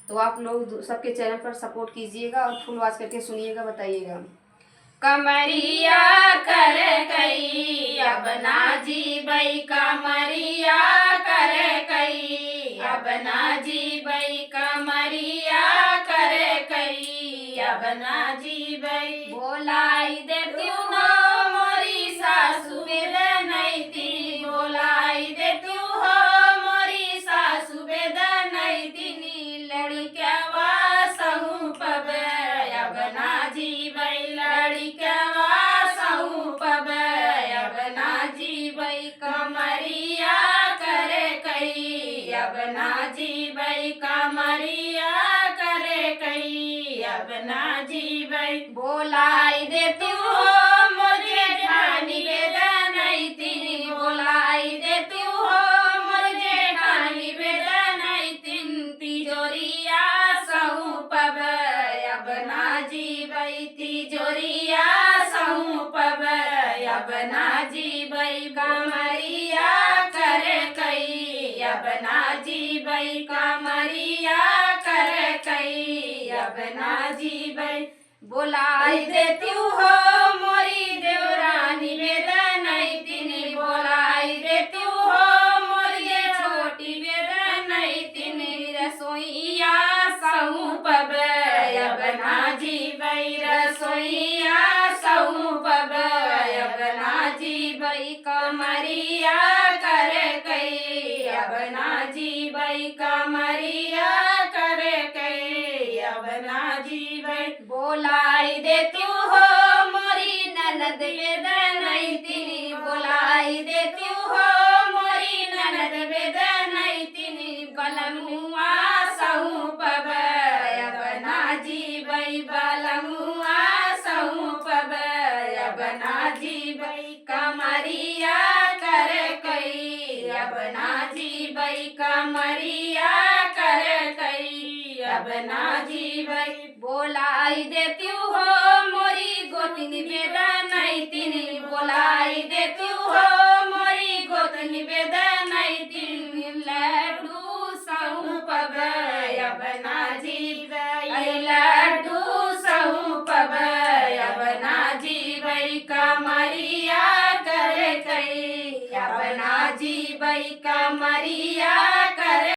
तो आप लोग सबके चैनल पर सपोर्ट कीजिएगा और फुल वॉच करके सुनिएगा, बताइएगा। कमरिया कर कई अब ना जीबई, कमरिया कर कई अब ना जीबई, कमरिया कर कई अब ना जीबई। बोलाई देती न मोरी सासु बेदनैती, बोलाई देती हो मोरी सासु बेदनैती। लड़िकवा सहू पबे अब ना जीबई, लड़िकवा सहू पबे अब ना जीबई, कमरिया कर कई अब ना जीबई, कमरिया कर कई अब ना जीबई। बोलाई देती हो मुझे ठानी बेदनैती, बोलाई देती हो मुझे ठानी बेदनैती। तिजोरिया सहू पबे अब ना जीबई, तिजोरिया सहू पबे अब ना जीबई, कमरिया कर कई अब ना जीबई, कमरिया कर कई अब ना जीबई। बोलाई देती हो मोरी देवरानी बेदनैती, बोलाई देती हो मोरी छोटी बेदनैती। रसोईया सहू पबे अब ना जीबई, रसोईया सहू पबे अब ना जीबई, कमरिया कर कई अब ना जीबई, कमरिया कर कई अब ना जीबई। बोलाई देती हो मोरी ननद बेदनैती, बोलाई देती हो मोरी ननद बेदनैती। बलमुआ सहू पबे अब ना जीबई, बलमुआ सहू पबे अब ना जीबई, कमरिया कर कई अब ना जीबई, कमरिया कर कई अब ना जीबई। बोलाई देती हो मोरी गोतनी बेदनैती, बोलाई देती हो मोरी गोतनी बेदनैती। लड्डू सहू पबे अब ना जीबई, लड्डू सहू पबे अब ना जीबई, कमरिया कर कई अब ना जीबई, कमरिया कर